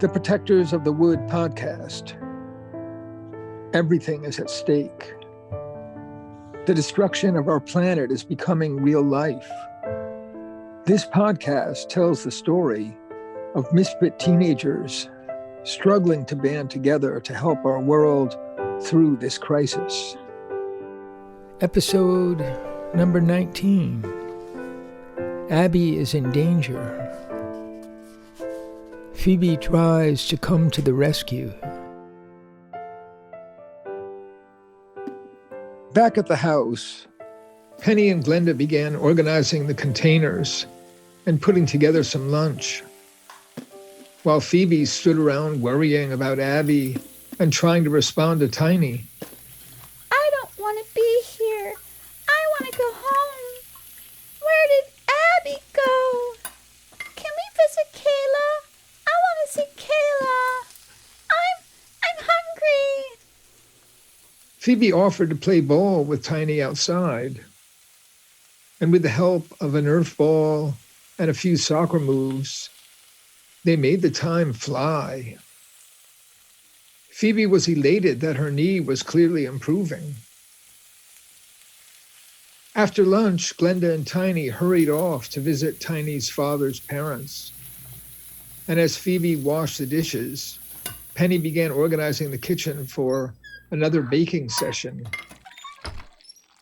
The protectors of the Wood podcast. Everything is at stake. The destruction of our planet is becoming real life. This podcast tells the story of misfit teenagers struggling to band together to help our world through this crisis. Episode number 19. Abby is in danger. Phoebe tries to come to the rescue. Back at the house, Penny and Glenda began organizing the containers and putting together some lunch, while Phoebe stood around worrying about Abby and trying to respond to Tiny. I don't want to be here. I want to go home. Where did Abby go? Can we visit Kayla? I want to see Kayla. I'm hungry. Phoebe offered to play ball with Tiny outside, and with the help of a Nerf ball and a few soccer moves, they made the time fly. Phoebe was elated that her knee was clearly improving. After lunch, Glenda and Tiny hurried off to visit Tiny's father's parents. And as Phoebe washed the dishes, Penny began organizing the kitchen for another baking session.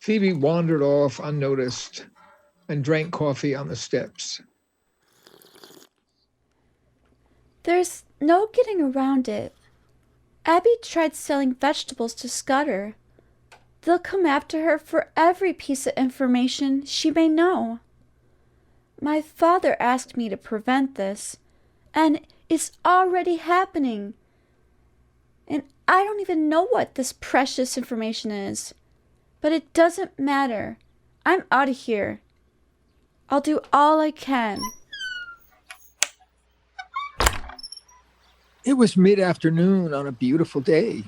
Phoebe wandered off unnoticed and drank coffee on the steps. There's no getting around it. Abby tried selling vegetables to Scudder. They'll come after her for every piece of information she may know. My father asked me to prevent this, and it's already happening. And I don't even know what this precious information is. But it doesn't matter. I'm out of here. I'll do all I can. It was mid-afternoon on a beautiful day.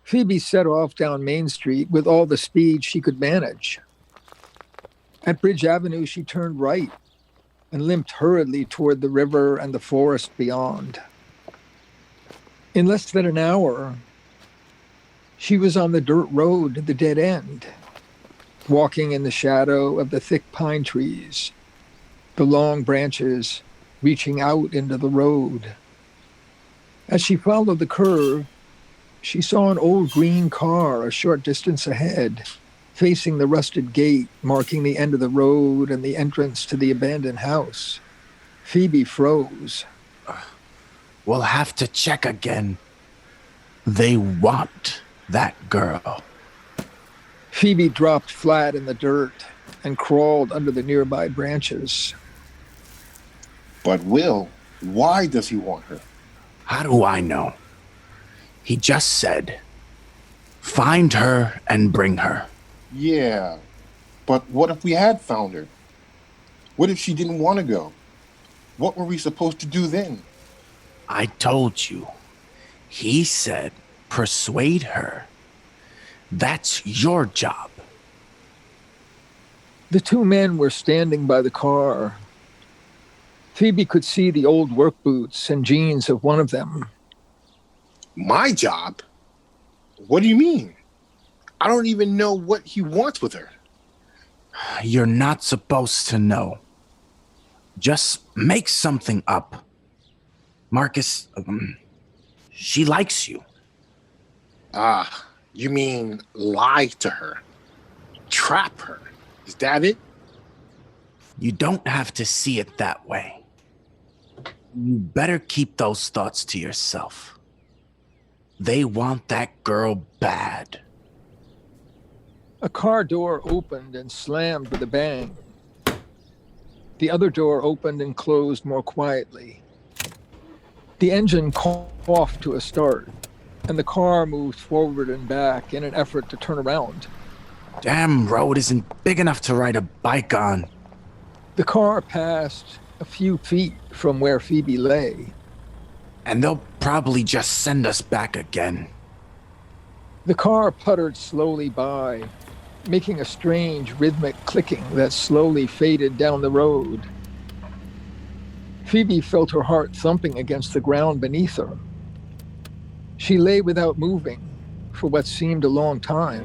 Phoebe set off down Main Street with all the speed she could manage. At Bridge Avenue, she turned right and limped hurriedly toward the river and the forest beyond. In less than an hour, she was on the dirt road at the dead end, walking in the shadow of the thick pine trees, the long branches reaching out into the road. As she followed the curve, she saw an old green car a short distance ahead, facing the rusted gate marking the end of the road and the entrance to the abandoned house. Phoebe froze. We'll have to check again. They want that girl. Phoebe dropped flat in the dirt and crawled under the nearby branches. But Will, why does he want her? How do I know? He just said, find her and bring her. Yeah, but what if we had found her? What if she didn't want to go? What were we supposed to do then? I told you. He said, persuade her. That's your job. The two men were standing by the car. Phoebe could see the old work boots and jeans of one of them. My job? What do you mean? I don't even know what he wants with her. You're not supposed to know. Just make something up. Marcus, she likes you. You mean lie to her? Trap her? Is that it? You don't have to see it that way. You better keep those thoughts to yourself. They want that girl bad. A car door opened and slammed with a bang. The other door opened and closed more quietly. The engine coughed to a start, and the car moved forward and back in an effort to turn around. Damn road isn't big enough to ride a bike on. The car passed a few feet from where Phoebe lay. And they'll probably just send us back again. The car puttered slowly by, making a strange rhythmic clicking that slowly faded down the road. Phoebe felt her heart thumping against the ground beneath her. She lay without moving for what seemed a long time.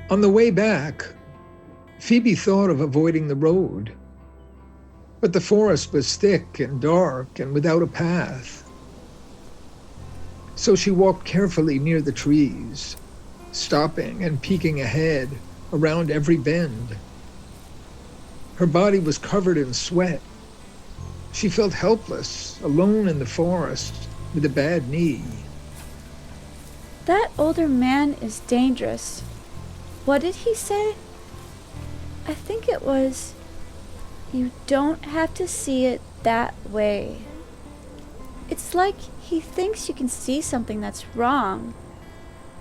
On the way back, Phoebe thought of avoiding the road, but the forest was thick and dark and without a path. So she walked carefully near the trees, stopping and peeking ahead around every bend. Her body was covered in sweat. She felt helpless, alone in the forest with a bad knee. That older man is dangerous. What did he say? I think it was, you don't have to see it that way. It's like he thinks you can see something that's wrong,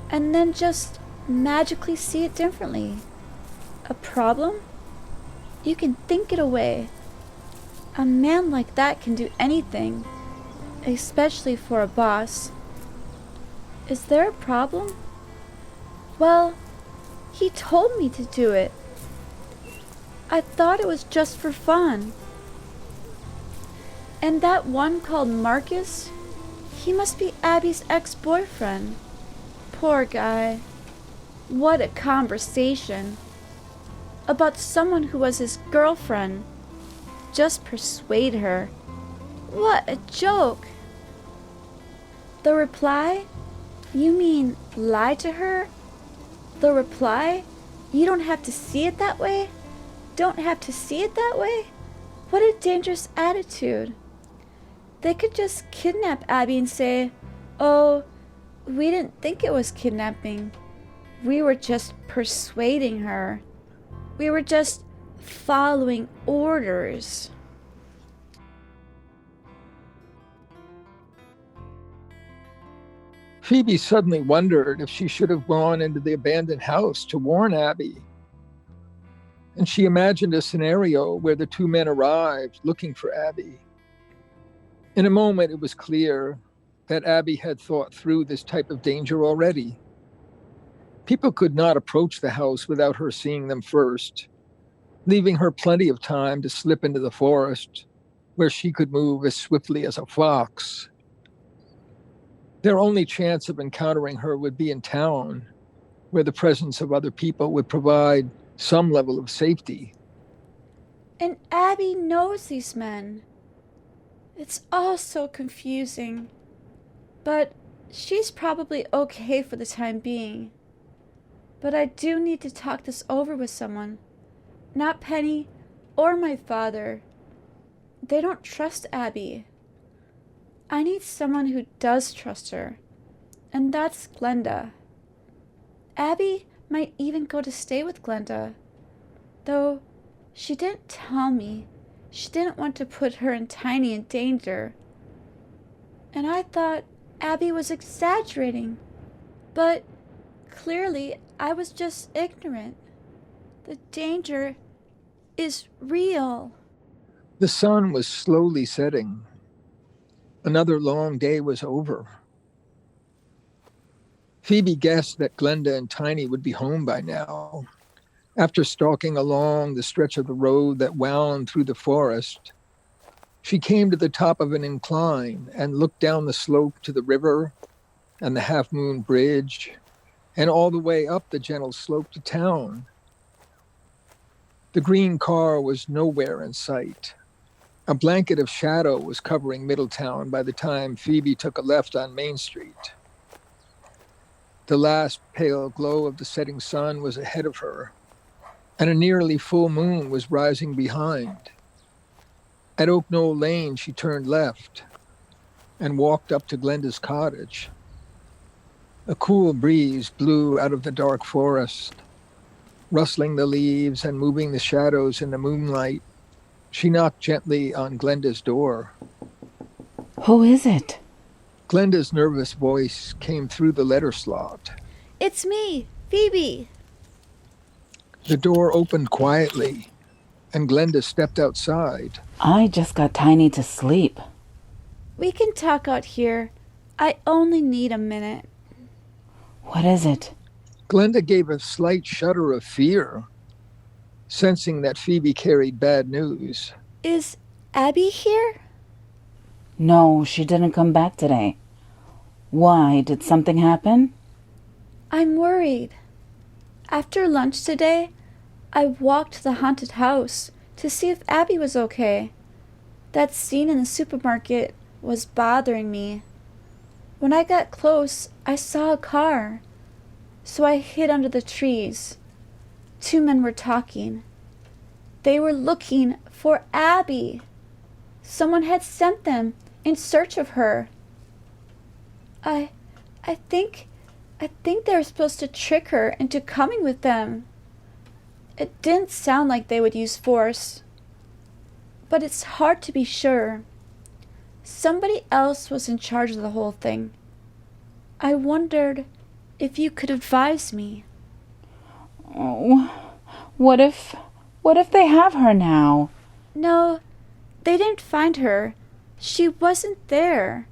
and then just magically see it differently. A problem? You can think it away. A man like that can do anything, especially for a boss. Is there a problem? Well, he told me to do it. I thought it was just for fun. And that one called Marcus, he must be Abby's ex-boyfriend. Poor guy. What a conversation. About someone who was his girlfriend. Just persuade her. What a joke. The reply? You mean lie to her? The reply? You don't have to see it that way? Don't have to see it that way? What a dangerous attitude. They could just kidnap Abby and say, oh, we didn't think it was kidnapping. We were just persuading her. We were just following orders. Phoebe suddenly wondered if she should have gone into the abandoned house to warn Abby. And she imagined a scenario where the two men arrived looking for Abby. In a moment, it was clear that Abby had thought through this type of danger already. People could not approach the house without her seeing them first, leaving her plenty of time to slip into the forest, where she could move as swiftly as a fox. Their only chance of encountering her would be in town, where the presence of other people would provide some level of safety. And Abby knows these men. It's all so confusing. But she's probably okay for the time being. But I do need to talk this over with someone. Not Penny or my father. They don't trust Abby. I need someone who does trust her. And that's Glenda. Abby might even go to stay with Glenda. Though she didn't tell me. She didn't want to put her and Tiny in danger. And I thought Abby was exaggerating. But clearly I was just ignorant. The danger is real. The sun was slowly setting. Another long day was over. Phoebe guessed that Glenda and Tiny would be home by now. After stalking along the stretch of the road that wound through the forest, she came to the top of an incline and looked down the slope to the river and the Half Moon Bridge and all the way up the gentle slope to town. The green car was nowhere in sight. A blanket of shadow was covering Middletown by the time Phoebe took a left on Main Street. The last pale glow of the setting sun was ahead of her, and a nearly full moon was rising behind. At Oak Knoll Lane, she turned left and walked up to Glenda's cottage. A cool breeze blew out of the dark forest, rustling the leaves and moving the shadows in the moonlight. She knocked gently on Glenda's door. Who is it? Glenda's nervous voice came through the letter slot. It's me, Phoebe. The door opened quietly, and Glenda stepped outside. I just got Tiny to sleep. We can talk out here. I only need a minute. What is it? Glenda gave a slight shudder of fear, sensing that Phoebe carried bad news. Is Abby here? No, she didn't come back today. Why? Did something happen? I'm worried. After lunch today, I walked to the haunted house to see if Abby was okay. That scene in the supermarket was bothering me. When I got close, I saw a car. So I hid under the trees. 2 men were talking. They were looking for Abby. Someone had sent them in search of her. I think they were supposed to trick her into coming with them. It didn't sound like they would use force. But it's hard to be sure. Somebody else was in charge of the whole thing. I wondered if you could advise me. Oh, what if they have her now? No, they didn't find her. She wasn't there.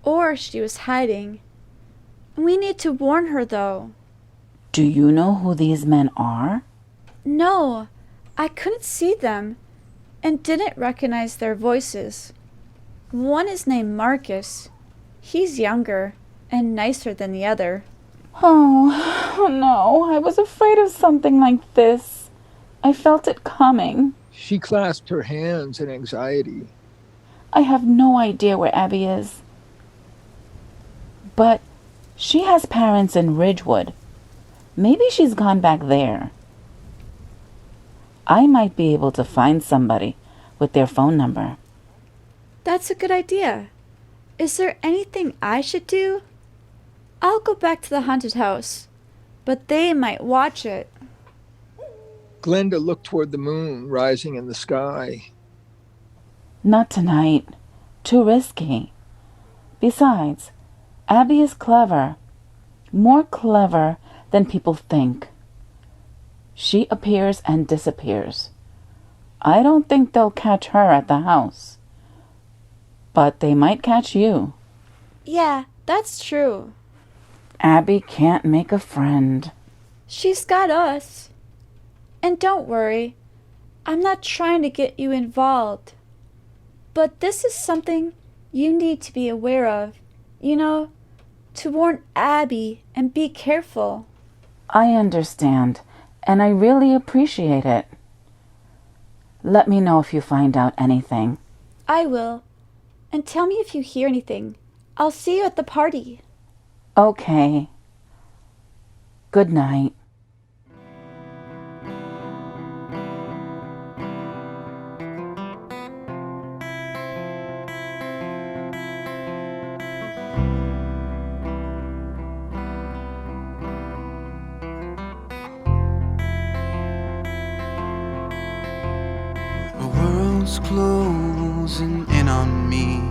Or she was hiding. We need to warn her, though. Do you know who these men are? No, I couldn't see them and didn't recognize their voices. One is named Marcus. He's younger and nicer than the other. Oh, no, I was afraid of something like this. I felt it coming. She clasped her hands in anxiety. I have no idea where Abby is. But she has parents in Ridgewood. Maybe she's gone back there. I might be able to find somebody with their phone number. That's a good idea. Is there anything I should do? I'll go back to the haunted house, but they might watch it. Glenda looked toward the moon rising in the sky. Not tonight. Too risky. Besides, Abby is clever. More clever than people think. She appears and disappears. I don't think they'll catch her at the house. But they might catch you. Yeah, that's true. Abby can't make a friend. She's got us. And don't worry, I'm not trying to get you involved. But this is something you need to be aware of, to warn Abby and be careful. I understand, and I really appreciate it. Let me know if you find out anything. I will. And tell me if you hear anything. I'll see you at the party. Okay. Good night. Closing in on me.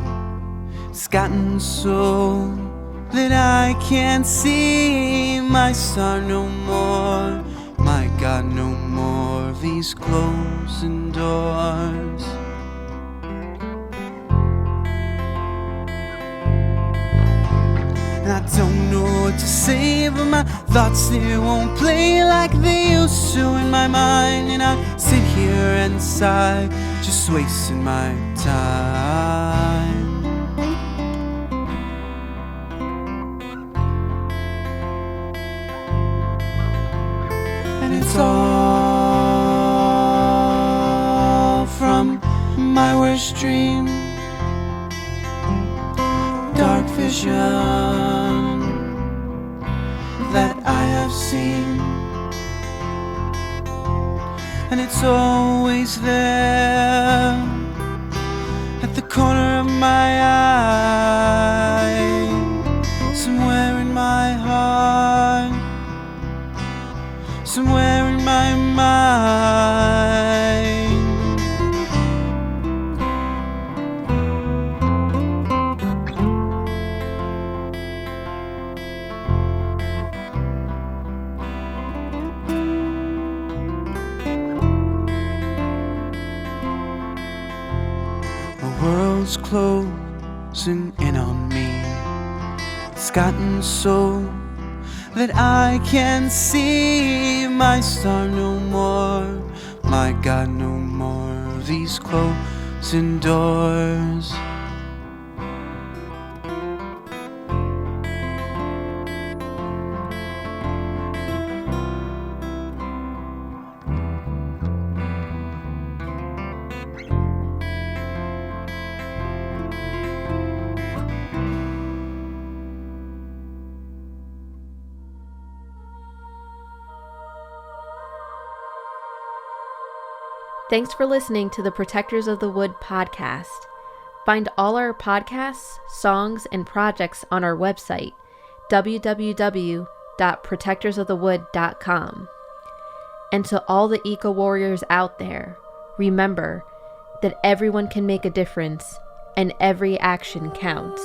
It's gotten so that I can't see my star no more. My God, no more of these closing doors. And I don't know what to say, but my thoughts, they won't play like they used to in my mind. And I sit here and sigh, just wasting my time. And it's all from my worst dream. Dark vision that I have seen, and it's always there at the corner of my eye, somewhere in my heart, somewhere in my mind. shadows closing in on me. It's gotten so that I can't see my star no more, my God no more, these closing doors. Thanks for listening to the Protectors of the Wood podcast. Find all our podcasts, songs, and projects on our website, www.protectorsofthewood.com. And to all the eco warriors out there, remember that everyone can make a difference and every action counts.